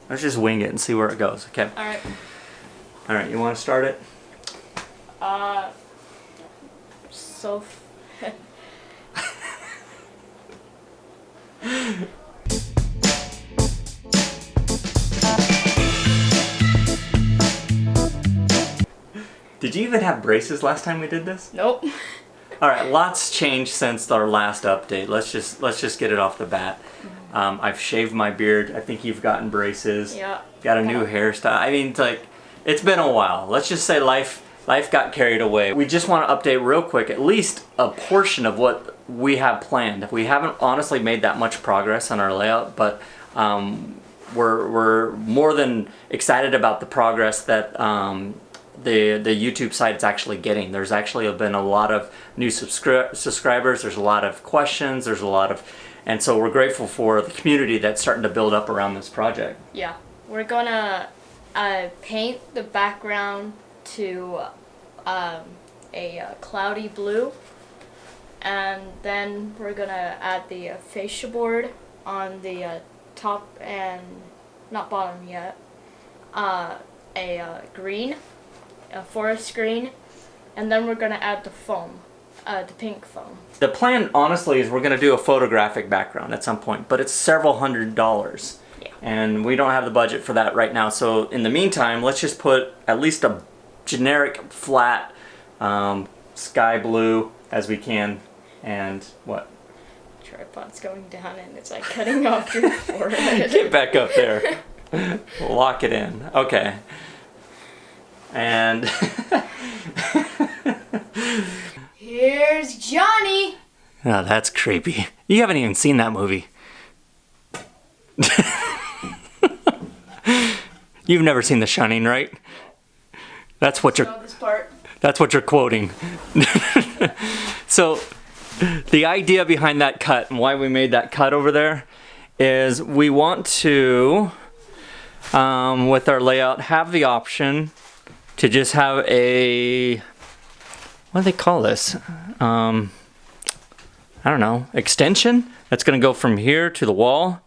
Let's just wing it and see where it goes. Okay. Alright. Alright, you want to start it? So... Did you even have braces last time we did this? Nope. Alright, lots changed since our last update. Let's just get it off the bat. I've shaved my beard. I think you've gotten braces. Yeah. Got a new hairstyle. I mean, it's been a while. Let's just say life got carried away. We just want to update real quick, at least a portion of what we have planned. We haven't honestly made that much progress on our layout, but we're more than excited about the progress that the YouTube site is actually getting. There's actually been a lot of new subscribers. There's a lot of questions. There's a lot of, and so we're grateful for the community that's starting to build up around this project. Yeah, we're gonna paint the background to a cloudy blue, and then we're gonna add the fascia board on the top and not bottom yet. A green, a forest green, and then we're gonna add the foam, the pink foam. The plan, honestly, is we're gonna do a photographic background at some point, but it's several $100s. Yeah. And we don't have the budget for that right now. So in the meantime, let's just put at least a generic flat sky blue as we can. And what? Tripod's going down and it's like cutting off your forehead. Get back up there. Lock it in. Okay. And here's Johnny. Oh, that's creepy. You haven't even seen that movie. You've never seen The Shining, right? That's what That's what you're quoting. So, the idea behind that cut and why we made that cut over there is we want to, with our layout, have the option to just have a, what do they call this? I don't know, extension that's going to go from here to the wall,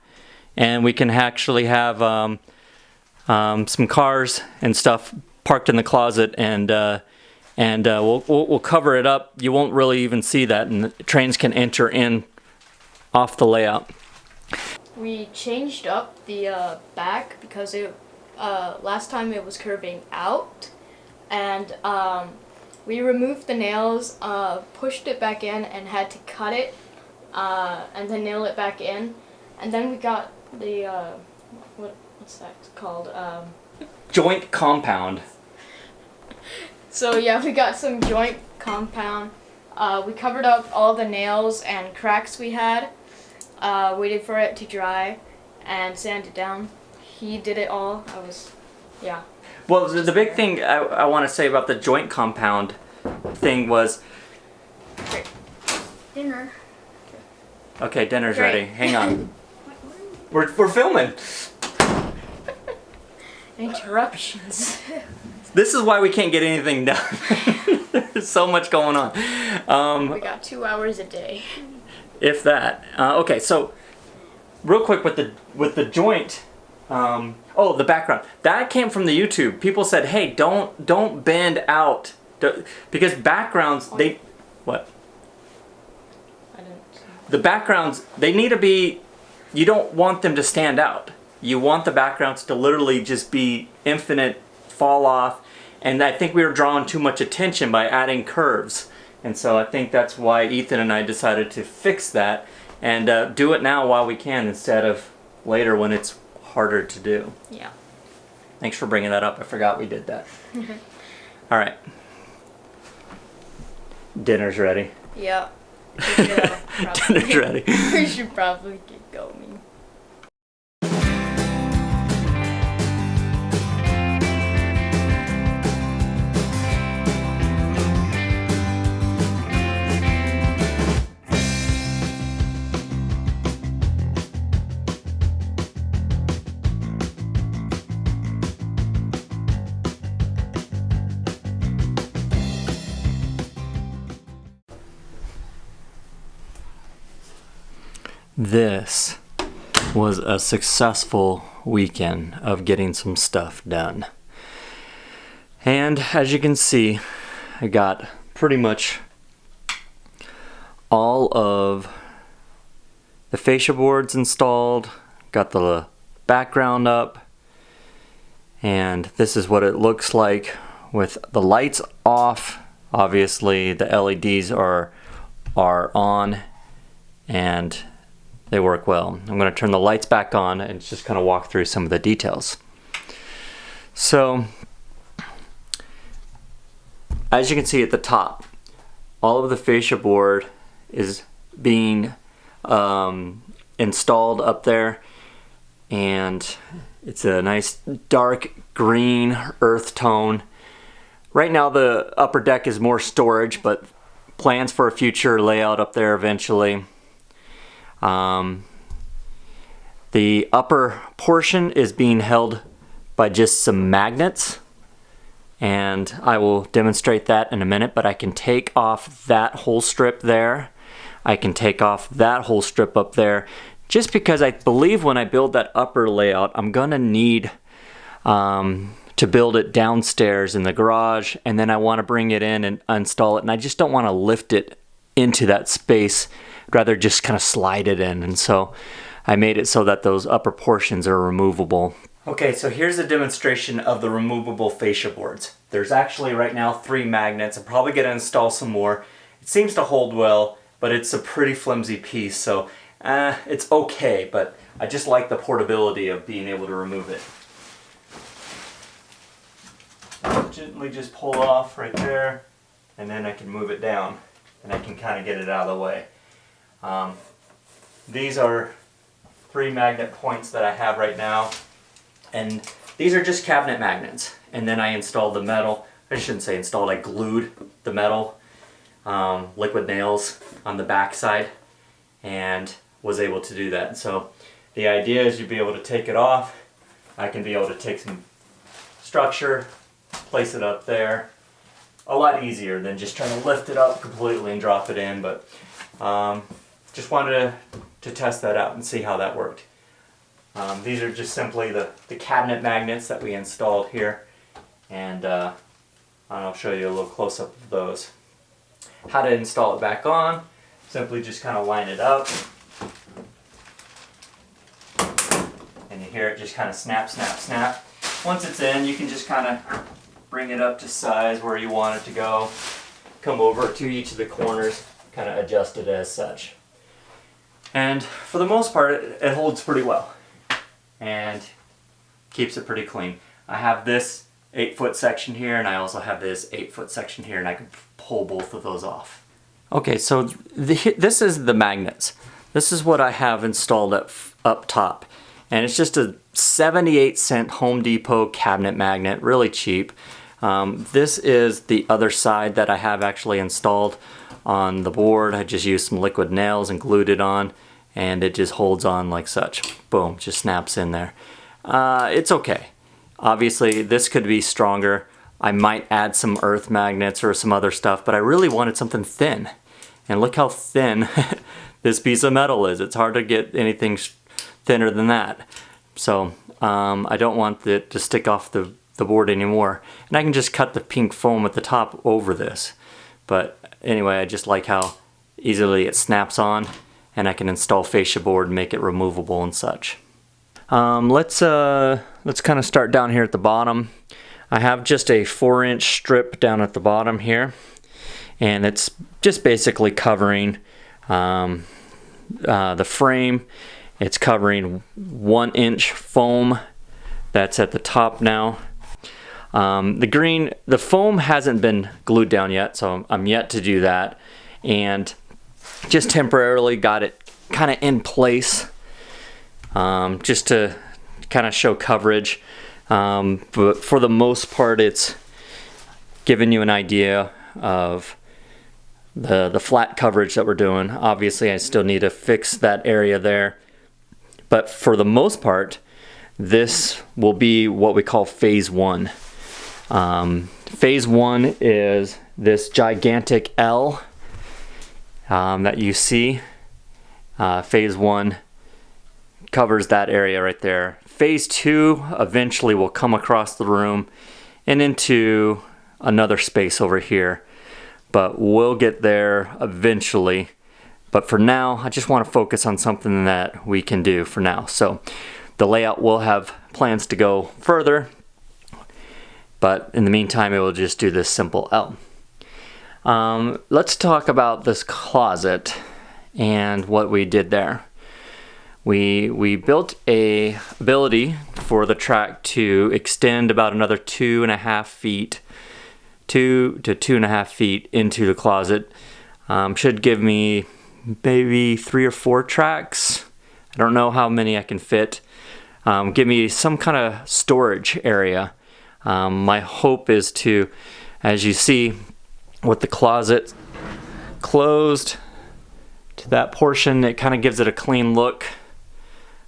and we can actually have some cars and stuff parked in the closet, and we'll cover it up. You won't really even see that, and the trains can enter in off the layout. We changed up the back because it last time it was curving out, and we removed the nails, pushed it back in, and had to cut it, and then nail it back in, and then we got the what's that called? Joint compound. So yeah, we got some joint compound. We covered up all the nails and cracks we had. Waited for it to dry and sand it down. He did it all. Yeah. Well, the big thing I want to say about the joint compound thing was... Great. Dinner. Okay, dinner's Great. ready. Hang on. We're filming. Interruptions. This is why we can't get anything done. There's so much going on. We got 2 hours a day. If that. Okay, so real quick with the joint. Oh, the background. That came from the YouTube. People said, "Hey, don't bend out because backgrounds they what? I didn't. The backgrounds they need to be. You don't want them to stand out. You want the backgrounds to literally just be infinite, fall off, and I think we were drawing too much attention by adding curves, and so I think that's why Ethan and I decided to fix that and do it now while we can instead of later when it's harder to do. Yeah. Thanks for bringing that up. I forgot we did that. All right. Dinner's ready. Yeah. Dinner's ready. We should probably get going. This was a successful weekend of getting some stuff done. And as you can see, I got pretty much all of the fascia boards installed, got the background up, and this is what it looks like with the lights off. Obviously the LEDs are on and they work well. I'm going to turn the lights back on and just kind of walk through some of the details. So as you can see at the top, all of the fascia board is being installed up there, and it's a nice dark green earth tone. Right now the upper deck is more storage, but plans for a future layout up there eventually. The upper portion is being held by just some magnets, and I will demonstrate that in a minute, but I can take off that whole strip there. I can take off that whole strip up there, just because I believe when I build that upper layout, I'm gonna need to build it downstairs in the garage, and then I want to bring it in and install it, and I just don't want to lift it into that space. I'd rather just kind of slide it in, and so I made it so that those upper portions are removable. Okay, so here's a demonstration of the removable fascia boards. There's actually right now 3 magnets. I'm probably going to install some more. It seems to hold well, but it's a pretty flimsy piece, so it's okay, but I just like the portability of being able to remove it. Gently just pull off right there, and then I can move it down, and I can kind of get it out of the way. These are 3 magnet points that I have right now, and these are just cabinet magnets. And then I installed the metal. I shouldn't say installed, I glued the metal liquid nails on the back side and was able to do that. So the idea is you'd be able to take it off. I can be able to take some structure, place it up there. A lot easier than just trying to lift it up completely and drop it in, but just wanted to test that out and see how that worked. These are just simply the cabinet magnets that we installed here, and I'll show you a little close-up of those. How to install it back on: simply just kind of line it up, and you hear it just kind of snap, snap, snap. Once it's in, you can just kind of bring it up to size where you want it to go, come over to each of the corners, kind of adjust it as such. And for the most part, it holds pretty well and keeps it pretty clean. I have this 8-foot section here, and I also have this 8-foot section here, and I can pull both of those off. Okay, so this is the magnets. This is what I have installed up top, and it's just a 78-cent Home Depot cabinet magnet, really cheap. This is the other side that I have actually installed on the board. I just used some liquid nails and glued it on, and it just holds on like such. Boom, just snaps in there. It's okay. Obviously this could be stronger. I might add some earth magnets or some other stuff, but I really wanted something thin. And look how thin this piece of metal is. It's hard to get anything thinner than that. So I don't want it to stick off the board anymore. And I can just cut the pink foam at the top over this. But anyway, I just like how easily it snaps on, and I can install fascia board and make it removable and such. Let's kind of start down here at the bottom. I have just a 4-inch strip down at the bottom here, and it's just basically covering the frame. It's covering 1-inch foam that's at the top now. The foam hasn't been glued down yet, so I'm yet to do that, and just temporarily got it kind of in place, just to kind of show coverage. But for the most part, it's giving you an idea of the flat coverage that we're doing. Obviously, I still need to fix that area there, but for the most part, this will be what we call phase 1. Phase 1 is this gigantic L that you see. Phase 1 covers that area right there. Phase 2 eventually will come across the room and into another space over here. But we'll get there eventually. But for now, I just want to focus on something that we can do for now. So the layout will have plans to go further, but in the meantime, it will just do this simple L. Let's talk about this closet and what we did there. We built a ability for the track to extend about another 2.5 feet, 2 to 2.5 feet into the closet. Should give me maybe 3 or 4 tracks. I don't know how many I can fit. Give me some kind of storage area. My hope is to, as you see, with the closet closed to that portion, it kind of gives it a clean look.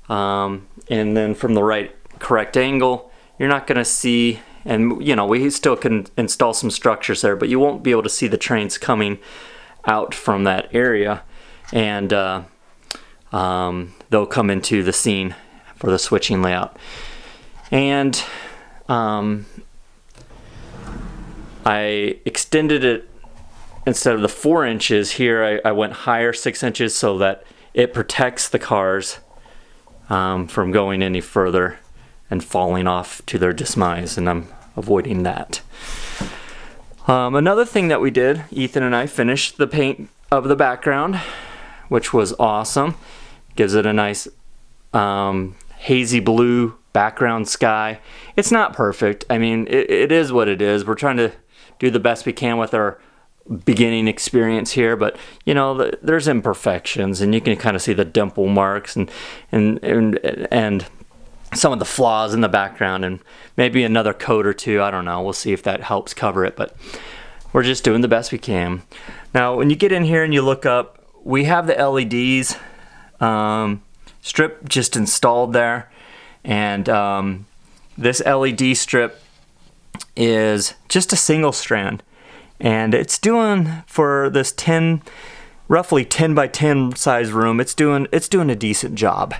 And then from the correct angle, you're not going to see, and you know, we still can install some structures there, but you won't be able to see the trains coming out from that area, and they'll come into the scene for the switching layout. And I extended it. Instead of the 4 inches here, I went higher, 6 inches, so that it protects the cars from going any further and falling off to their demise, and I'm avoiding that. Another thing that we did, Ethan and I finished the paint of the background, which was awesome. Gives it a nice hazy blue background sky. It's not perfect. I mean, it is what it is. We're trying to do the best we can with our beginning experience here, but you know, there's imperfections, and you can kind of see the dimple marks and some of the flaws in the background, and maybe another coat or two. I don't know. We'll see if that helps cover it, but we're just doing the best we can. Now, when you get in here and you look up, we have the LEDs strip just installed there, and this LED strip is just a single strand. And it's doing, for this roughly 10 by 10 size room, it's doing a decent job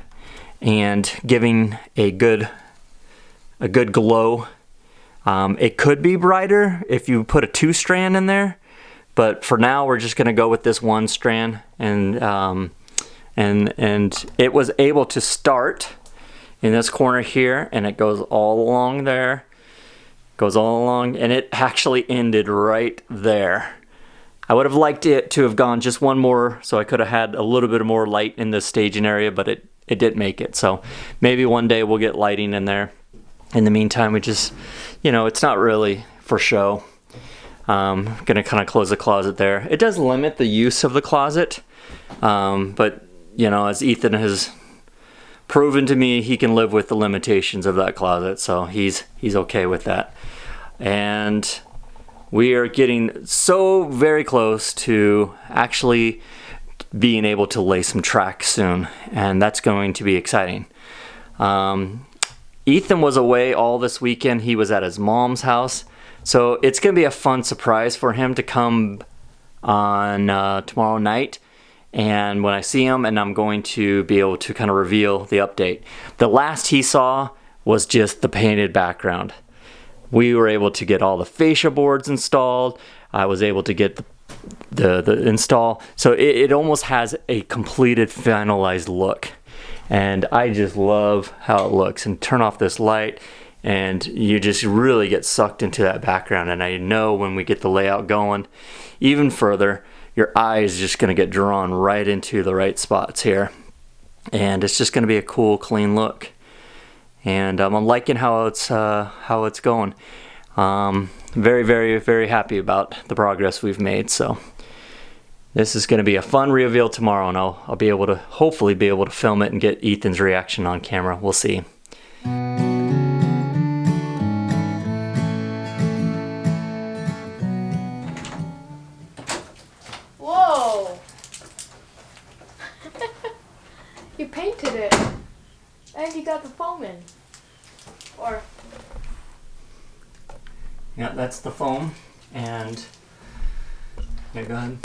and giving a good glow. It could be brighter if you put a 2 strand in there, but for now we're just going to go with this 1 strand. And it was able to start in this corner here, and it goes all along there. Goes all along, and it actually ended right there. I would have liked it to have gone just one more, so I could have had a little bit more light in the staging area, but it didn't make it. So maybe one day we'll get lighting in there. In the meantime, we just, you know, it's not really for show. Gonna kind of close the closet there. It does limit the use of the closet, but you know, as Ethan has proven to me, he can live with the limitations of that closet, so he's okay with that. And we are getting so very close to actually being able to lay some tracks soon, and that's going to be exciting. Ethan was away all this weekend. He was at his mom's house, so it's going to be a fun surprise for him to come on tomorrow night. And when I see him, and I'm going to be able to kind of reveal the update. The last he saw was just the painted background. We were able to get all the fascia boards installed. I was able to get the install. So it almost has a completed, finalized look. And I just love how it looks. And turn off this light, and you just really get sucked into that background. And I know when we get the layout going even further, your eye is just going to get drawn right into the right spots here. And it's just going to be a cool, clean look. And I'm liking how it's going. Very, very, very happy about the progress we've made. So this is going to be a fun reveal tomorrow, and I'll be able to, hopefully be able to film it and get Ethan's reaction on camera. We'll see. Whoa! You painted it, and you got the foam in. Or yeah, that's the foam, and here, go ahead.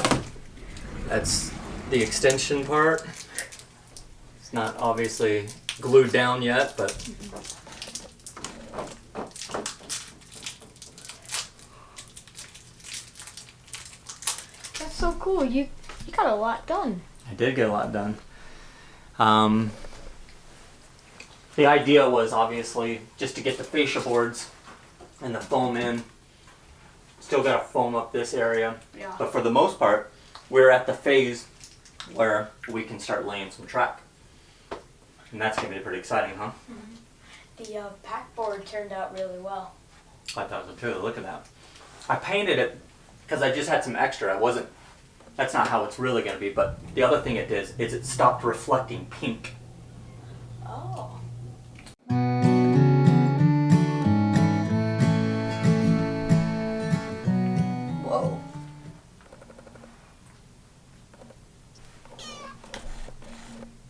That's the extension part. It's not obviously glued down yet, but That's so cool. You got a lot done. I did get a lot done. The idea was obviously just to get the fascia boards and the foam in. Still got to foam up this area. Yeah. But for the most part, we're at the phase where we can start laying some track. And that's going to be pretty exciting, huh? Mm-hmm. The backboard turned out really well. I thought so too. Look at that. I painted it because I just had some extra. That's not how it's really going to be. But the other thing it did is it stopped reflecting pink. Oh. Whoa.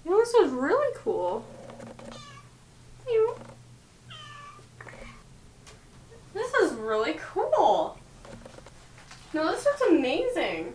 This is really cool. This is really cool. No, this looks amazing.